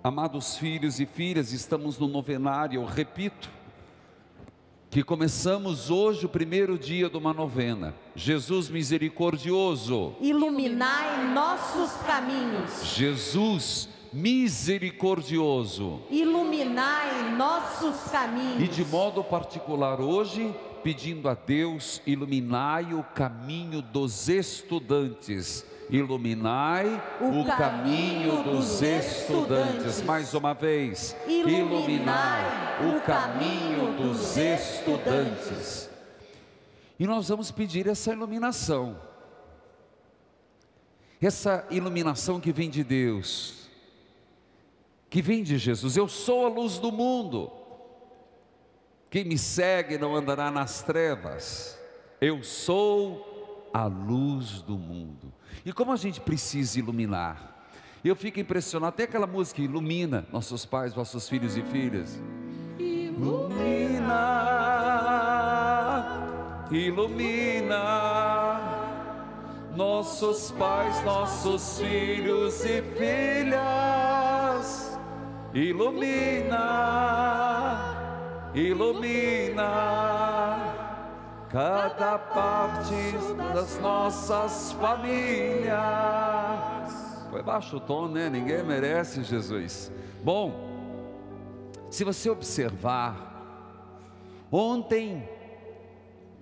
Amados filhos e filhas, estamos no novenário, eu repito, que começamos hoje o primeiro dia de uma novena. Jesus misericordioso, iluminai nossos caminhos. Jesus misericordioso, Iluminai nossos caminhos. e de modo particular hoje, pedindo a Deus, iluminai o caminho dos estudantes. Iluminai o caminho dos estudantes. Mais uma vez. Iluminai o caminho dos estudantes. E nós vamos pedir essa iluminação. Essa iluminação que vem de Deus, que vem de Jesus. Eu sou a luz do mundo. Quem me segue não andará nas trevas. Eu sou a luz do mundo. E como a gente precisa iluminar? Eu fico impressionado, até aquela música, ilumina nossos pais, vossos filhos e filhas. Ilumina, ilumina nossos pais, nossos filhos e filhas. Ilumina, ilumina cada parte das nossas famílias. Foi baixo o tom, né? Ninguém merece, Jesus. Bom, se você observar, ontem,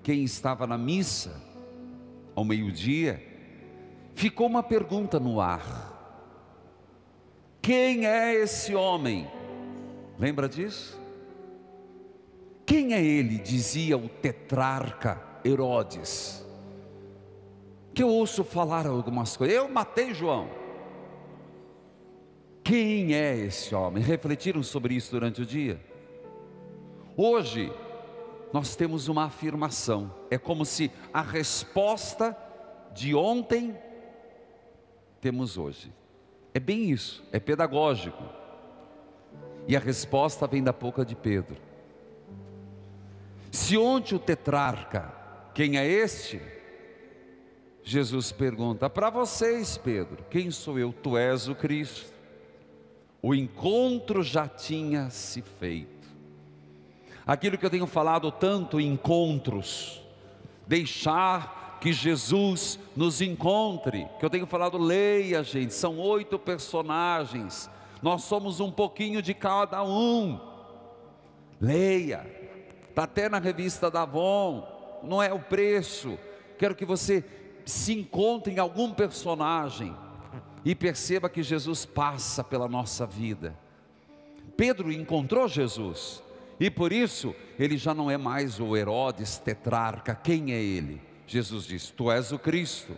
quem estava na missa, ao meio-dia, ficou uma pergunta no ar: quem é esse homem? Lembra disso? Quem é ele? Dizia o tetrarca Herodes, que eu ouço falar algumas coisas. Eu matei João. Quem é esse homem? Refletiram sobre isso durante o dia? Hoje nós temos uma afirmação. É como se a resposta de ontem temos hoje. É bem isso, é pedagógico. E a resposta vem da boca de Pedro. Se ontem o tetrarca, quem é este? Jesus pergunta para vocês, Pedro, quem sou eu? Tu és o Cristo. O encontro já tinha se feito. Aquilo que eu tenho falado tanto, encontros, deixar que Jesus nos encontre, que eu tenho falado, leia gente, são 8 personagens, nós somos um pouquinho de cada um, leia. Está até na revista da Avon, não é o preço. Quero que você se encontre em algum personagem e perceba que Jesus passa pela nossa vida. Pedro encontrou Jesus e por isso ele já não é mais o Herodes tetrarca. Quem é ele? Jesus diz: tu és o Cristo.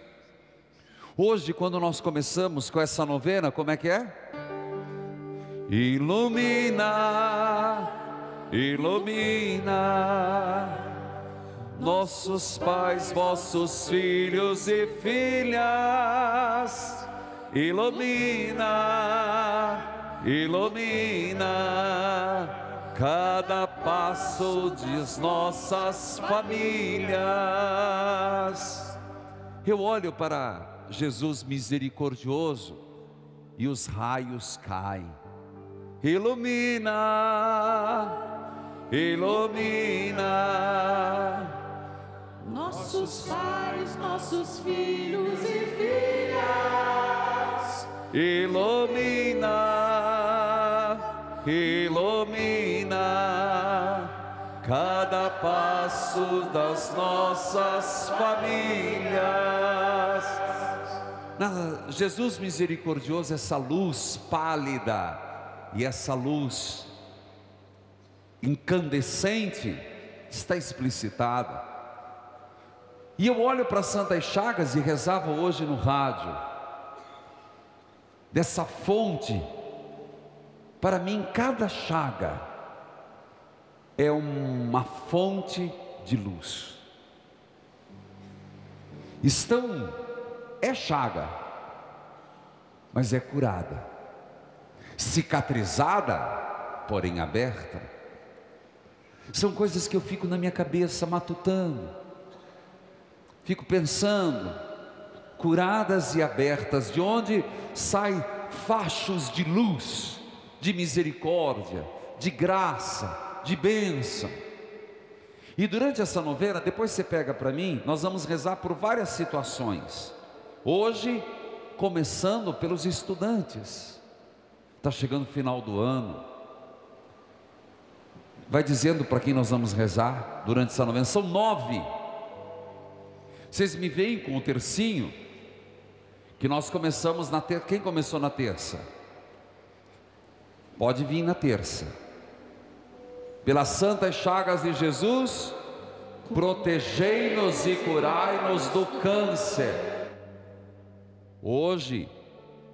Hoje, quando nós começamos com essa novena, como é que é? Ilumina, ilumina nossos pais, vossos filhos e filhas. Ilumina, ilumina cada passo de nossas famílias. Eu olho para Jesus misericordioso e os raios caem. Ilumina, ilumina Nossos pais, nossos filhos e filhas. Ilumina, ilumina cada passo das nossas famílias. Jesus misericordioso, essa luz pálida e essa luz incandescente está explicitada. E eu olho para Santas Chagas e rezava hoje no rádio, dessa fonte. Para mim cada chaga é uma fonte de luz. É chaga, mas é curada, cicatrizada, porém aberta. São coisas que eu fico na minha cabeça matutando, fico pensando, curadas e abertas, de onde saem fachos de luz, de misericórdia, de graça, de bênção. E durante essa novena, depois você pega para mim, nós vamos rezar por várias situações. Hoje, começando pelos estudantes. Está chegando o final do ano. Vai dizendo para quem nós vamos rezar durante essa novena. São 9. Vocês me veem com o tercinho, que nós começamos na terça. Quem começou na terça? Pode vir na terça. Pelas santas chagas de Jesus, protegei-nos e curai-nos do câncer. Hoje,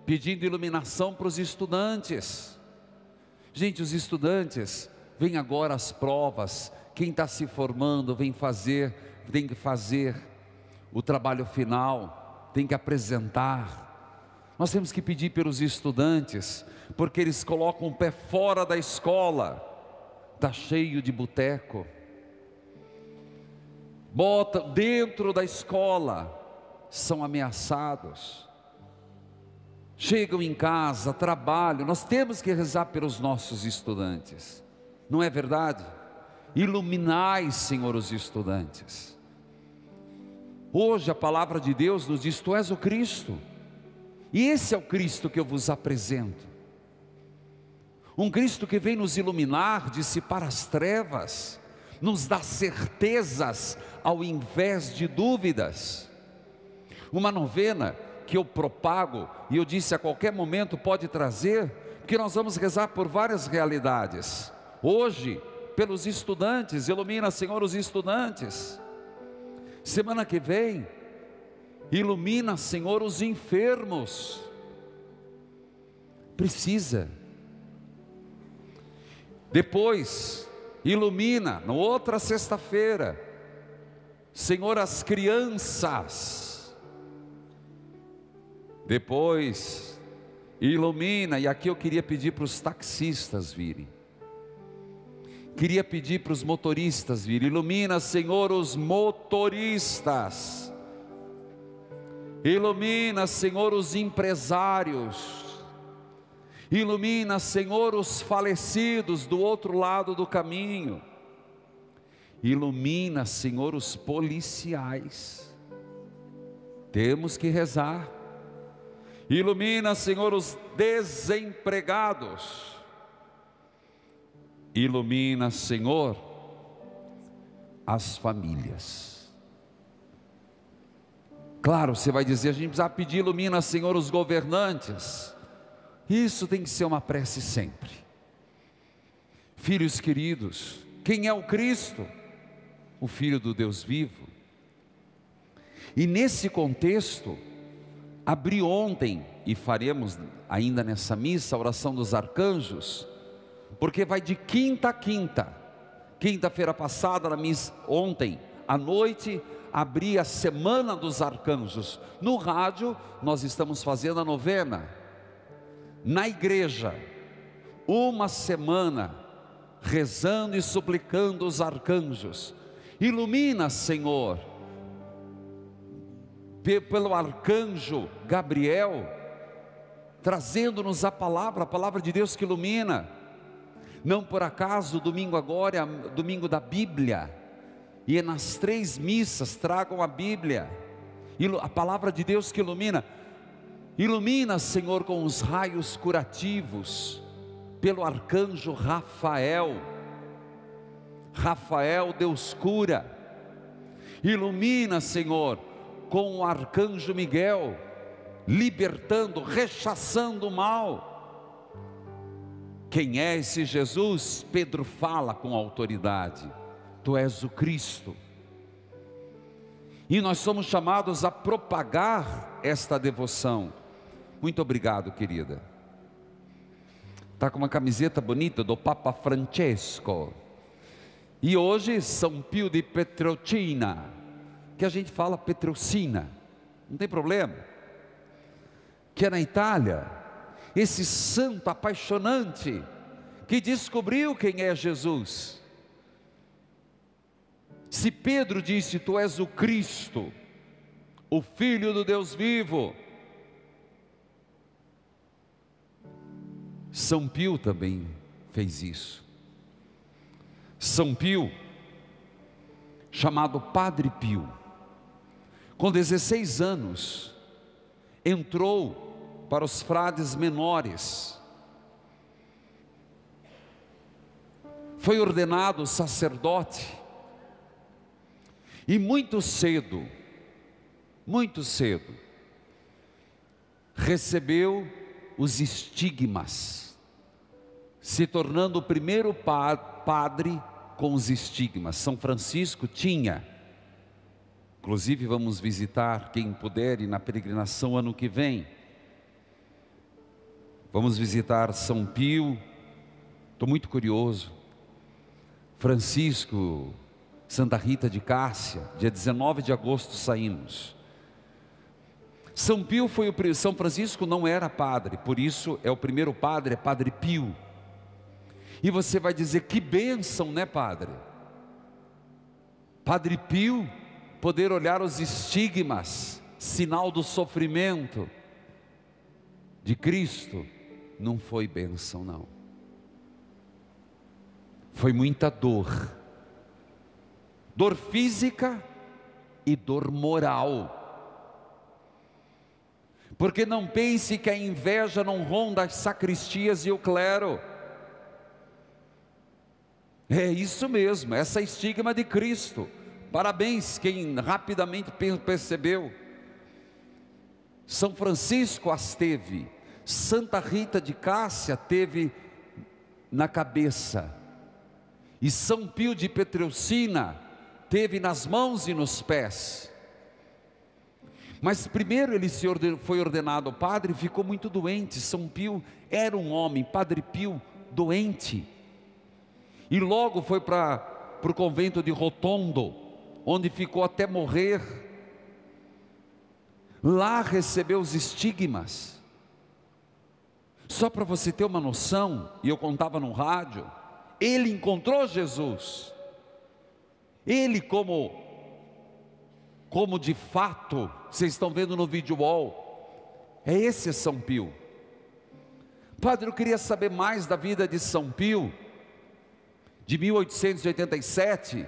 pedindo iluminação para os estudantes. Gente, os estudantes, vem agora as provas. Quem está se formando tem que fazer o trabalho final, tem que apresentar. Nós temos que pedir pelos estudantes, porque eles colocam o pé fora da escola. Está cheio de boteco. Bota dentro da escola, são ameaçados. Chegam em casa, trabalham. Nós temos que rezar pelos nossos estudantes, não é verdade? Iluminai, Senhor, os estudantes. Hoje a palavra de Deus nos diz: Tu és o Cristo, e esse é o Cristo que eu vos apresento. Um Cristo que vem nos iluminar, dissipar as trevas, nos dá certezas ao invés de dúvidas. Uma novena que eu propago, e eu disse a qualquer momento pode trazer, porque nós vamos rezar por várias realidades. Hoje, pelos estudantes, ilumina, Senhor, os estudantes. Semana que vem, ilumina, Senhor, os enfermos. Precisa. Depois, ilumina, na outra sexta-feira, Senhor, as crianças. Depois, ilumina, e aqui eu queria pedir para os taxistas virem. Queria pedir para os motoristas virem. Ilumina, Senhor, os motoristas. Ilumina, Senhor, os empresários. Ilumina, Senhor, os falecidos do outro lado do caminho. Ilumina, Senhor, os policiais. Temos que rezar. Ilumina, Senhor, os desempregados. Ilumina, Senhor, as famílias. Claro, você vai dizer, a gente precisa pedir, ilumina, Senhor, os governantes. Isso tem que ser uma prece sempre. Filhos queridos, quem é o Cristo? O Filho do Deus vivo. E nesse contexto, abri ontem, e faremos ainda nessa missa, a oração dos arcanjos, porque vai de quinta a quinta. Quinta-feira passada, na missa, ontem à noite, abri a Semana dos Arcanjos. No rádio, nós estamos fazendo a novena. Na igreja, uma semana, rezando e suplicando os arcanjos. Ilumina, Senhor, pelo arcanjo Gabriel, trazendo-nos a palavra de Deus que ilumina. Não por acaso, domingo agora é domingo da Bíblia, e nas 3 missas tragam a Bíblia, a palavra de Deus que ilumina. Ilumina, Senhor, com os raios curativos, pelo arcanjo Rafael. Rafael, Deus cura. Ilumina, Senhor, com o arcanjo Miguel, libertando, rechaçando o mal. Quem é esse Jesus? Pedro fala com autoridade: Tu és o Cristo. E nós somos chamados a propagar esta devoção. Muito obrigado, querida. Está com uma camiseta bonita do Papa Francesco. E hoje São Pio de Pietrelcina, que a gente fala Petrelcina, não tem problema, que é na Itália. Esse santo apaixonante, que descobriu quem é Jesus. Se Pedro disse: Tu és o Cristo, o Filho do Deus vivo. São Pio também fez isso. São Pio, chamado Padre Pio, com 16 anos, entrou para os frades menores, foi ordenado sacerdote, e muito cedo, recebeu os estigmas, se tornando o primeiro padre com os estigmas. São Francisco tinha, inclusive vamos visitar, quem puder, ir na peregrinação ano que vem, vamos visitar São Pio, estou muito curioso, Francisco, Santa Rita de Cássia, dia 19 de agosto saímos. São Pio foi São Francisco não era padre, por isso é o primeiro padre, é Padre Pio. E você vai dizer, que bênção, né, padre? Padre Pio poder olhar os estigmas, sinal do sofrimento de Cristo. Não foi bênção, não. Foi muita dor. Dor física e dor moral. Porque não pense que a inveja não ronda as sacristias e o clero. É isso mesmo, essa estigma de Cristo. Parabéns quem rapidamente percebeu. São Francisco as teve, Santa Rita de Cássia teve na cabeça, e São Pio de Petreucina teve nas mãos e nos pés. Mas primeiro ele foi ordenado padre e ficou muito doente. São Pio era um homem, Padre Pio, doente. E logo foi para o convento de Rotondo, onde ficou até morrer. Lá recebeu os estigmas. Só para você ter uma noção, e eu contava no rádio, ele encontrou Jesus. Ele como de fato, vocês estão vendo no vídeo wall, é esse São Pio. Padre, eu queria saber mais da vida de São Pio, de 1887,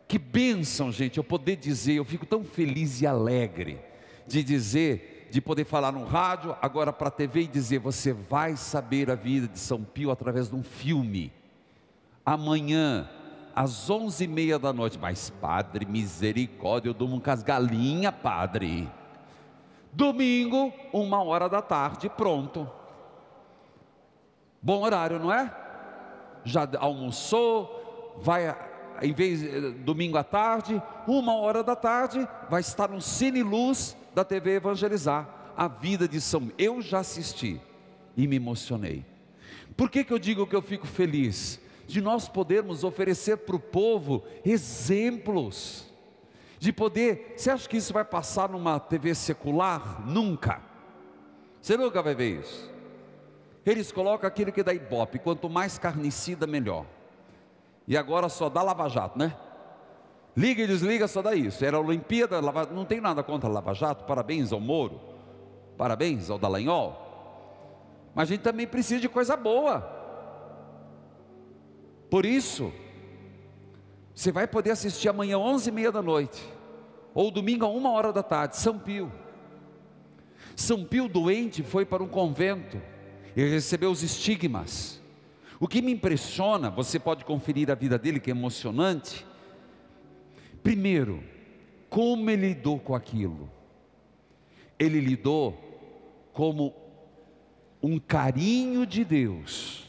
que bênção, gente, eu poder dizer, eu fico tão feliz e alegre, de dizer, de poder falar no rádio, agora para a TV e dizer, você vai saber a vida de São Pio através de um filme, amanhã, às 11h30 da noite, mas padre, misericórdia, eu durmo com as galinhas, padre, domingo, 1h da tarde, pronto, bom horário, não é? Já almoçou, vai, em vez, domingo à tarde, 1h da tarde, vai estar no Cine Luz da TV Evangelizar, a vida de São, eu já assisti, e me emocionei. Por que eu digo que eu fico feliz? De nós podermos oferecer para o povo exemplos, de poder, você acha que isso vai passar numa TV secular? Nunca, você nunca vai ver isso. Eles colocam aquilo que dá ibope, quanto mais carnicida melhor, e agora só dá Lava Jato, né? Liga e desliga, só dá isso. Era a Olimpíada, não tem nada contra a Lava Jato, parabéns ao Moro, parabéns ao Dallagnol, mas a gente também precisa de coisa boa. Por isso, você vai poder assistir amanhã 11h30 da noite, ou domingo a 1h da tarde, São Pio. São Pio doente foi para um convento, e recebeu os estigmas. O que me impressiona, você pode conferir a vida dele, que é emocionante. Primeiro, como ele lidou com aquilo? Ele lidou como um carinho de Deus,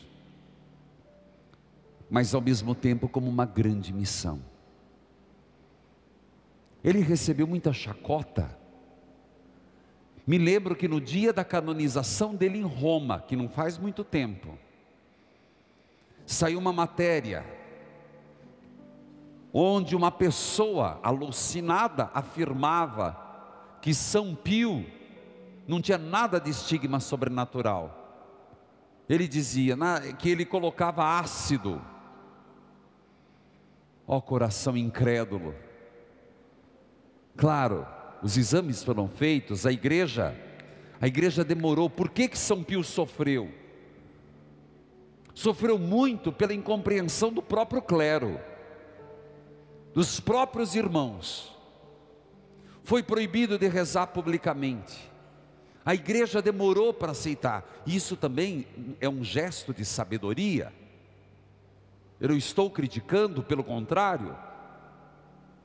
mas ao mesmo tempo como uma grande missão. Ele recebeu muita chacota. Me lembro que no dia da canonização dele em Roma, que não faz muito tempo, saiu uma matéria, onde uma pessoa alucinada afirmava que São Pio não tinha nada de estigma sobrenatural. Ele dizia que ele colocava ácido. Ó coração incrédulo. Claro, os exames foram feitos, a igreja demorou. Por que São Pio sofreu? sofreu muito pela incompreensão do próprio clero, dos próprios irmãos. Foi proibido de rezar publicamente. A igreja demorou para aceitar. Isso também é um gesto de sabedoria. Eu não estou criticando, pelo contrário.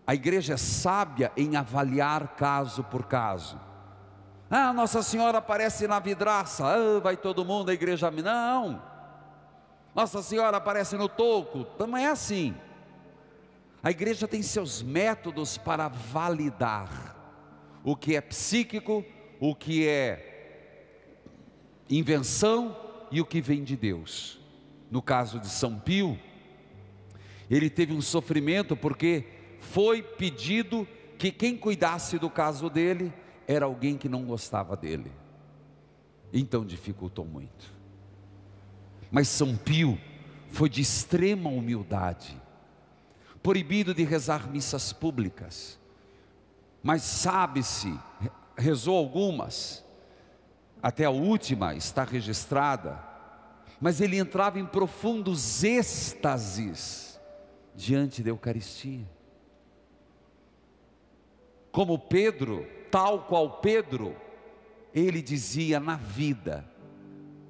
A igreja é sábia em avaliar caso por caso. Ah, Nossa Senhora aparece na vidraça, vai todo mundo à igreja. Não. Nossa Senhora aparece no toco. Não é assim. A igreja tem seus métodos para validar o que é psíquico, o que é invenção e o que vem de Deus. No caso de São Pio, ele teve um sofrimento porque foi pedido que quem cuidasse do caso dele era alguém que não gostava dele. Então dificultou muito. Mas São Pio foi de extrema humildade, proibido de rezar missas públicas, mas sabe-se, rezou algumas, até a última está registrada, mas ele entrava em profundos êxtases diante da Eucaristia. Como Pedro, tal qual Pedro, ele dizia na vida: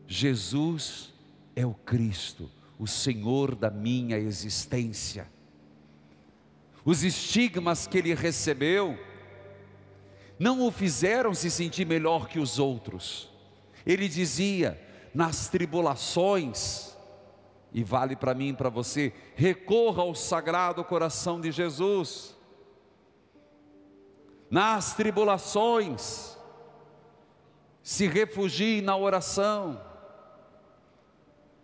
Jesus é o Cristo, o Senhor da minha existência. Os estigmas que ele recebeu não o fizeram se sentir melhor que os outros. Ele dizia: nas tribulações, e vale para mim e para você, recorra ao Sagrado Coração de Jesus. Nas tribulações, se refugie na oração.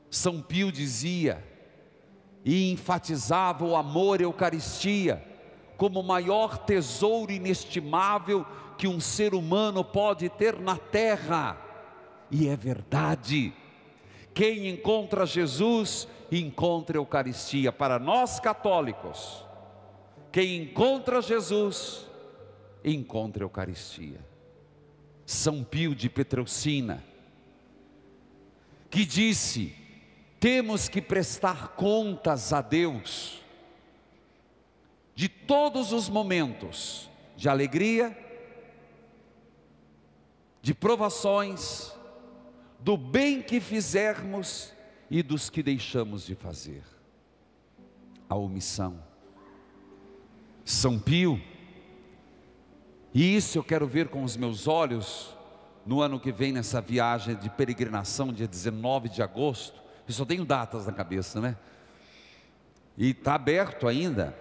São Pio dizia e enfatizava o amor à Eucaristia como o maior tesouro inestimável que um ser humano pode ter na terra. E é verdade. Quem encontra Jesus, encontra a Eucaristia. Para nós católicos, quem encontra Jesus, encontra a Eucaristia. São Pio de Petreucina, que disse: temos que prestar contas a Deus de todos os momentos de alegria, de provações, do bem que fizermos e dos que deixamos de fazer. A omissão. São Pio, e isso eu quero ver com os meus olhos no ano que vem, nessa viagem de peregrinação, dia 19 de agosto. Eu só tenho datas na cabeça, né? E está aberto ainda,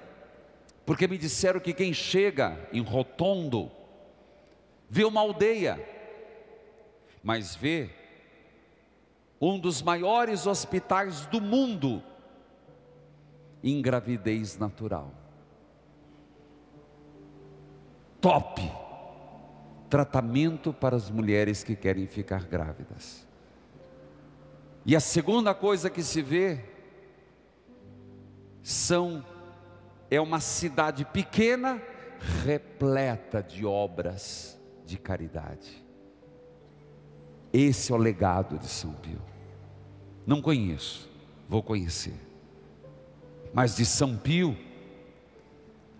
porque me disseram que quem chega em Rotondo vê uma aldeia, mas vê um dos maiores hospitais do mundo em gravidez natural. Top! Tratamento para as mulheres que querem ficar grávidas. E a segunda coisa que se vê é uma cidade pequena, repleta de obras de caridade. Esse é o legado de São Pio. Não conheço, vou conhecer. Mas de São Pio,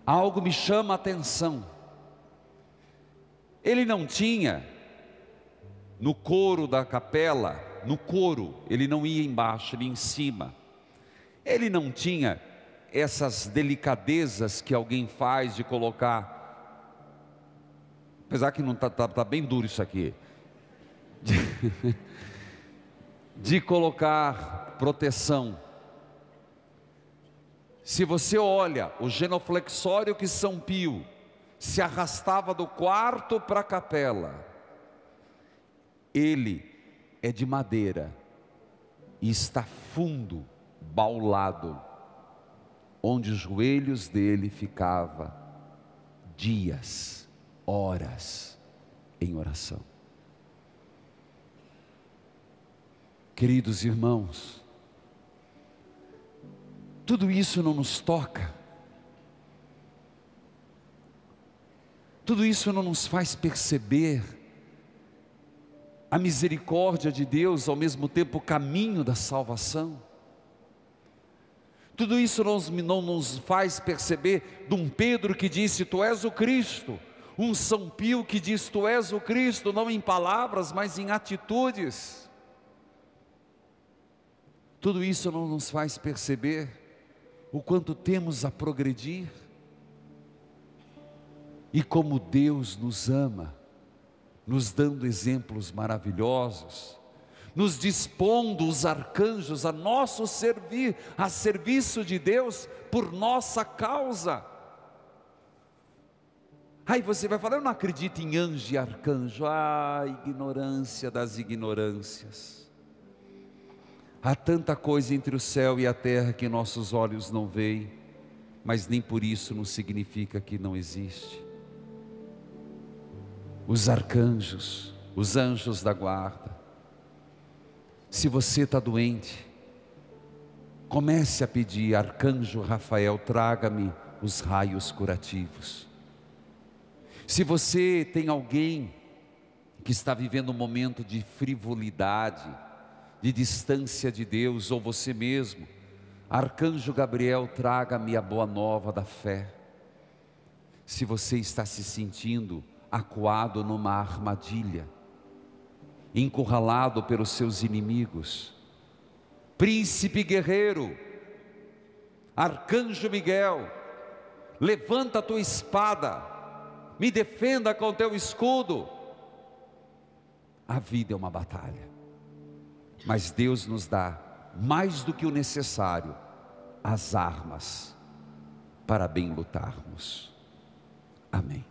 algo me chama a atenção. Ele não tinha, no coro da capela, no coro, ele não ia embaixo, ele ia em cima. Ele não tinha essas delicadezas que alguém faz de colocar, apesar que não tá bem duro isso aqui, de colocar proteção. Se você olha o genuflexório que São Pio se arrastava do quarto para a capela, ele é de madeira e está fundo, baulado, onde os joelhos dele ficavam dias, horas em oração. Queridos irmãos, tudo isso não nos toca, tudo isso não nos faz perceber a misericórdia de Deus, ao mesmo tempo o caminho da salvação. Tudo isso não nos faz perceber de um Pedro que disse: tu és o Cristo, um São Pio que diz: tu és o Cristo, não em palavras, mas em atitudes. Tudo isso não nos faz perceber o quanto temos a progredir e como Deus nos ama, nos dando exemplos maravilhosos, nos dispondo os arcanjos a nosso servir, a serviço de Deus por nossa causa. Aí você vai falar: eu não acredito em anjo e arcanjo. Ignorância das ignorâncias. Há tanta coisa entre o céu e a terra que nossos olhos não veem, mas nem por isso não significa que não existe. Os arcanjos, os anjos da guarda. Se você está doente, comece a pedir: arcanjo Rafael, traga-me os raios curativos. Se você tem alguém que está vivendo um momento de frivolidade, de distância de Deus, ou você mesmo, arcanjo Gabriel, traga-me a boa nova da fé. Se você está se sentindo acuado numa armadilha, encurralado pelos seus inimigos, príncipe guerreiro, arcanjo Miguel, levanta a tua espada, me defenda com teu escudo. A vida é uma batalha, mas Deus nos dá mais do que o necessário, as armas para bem lutarmos. Amém.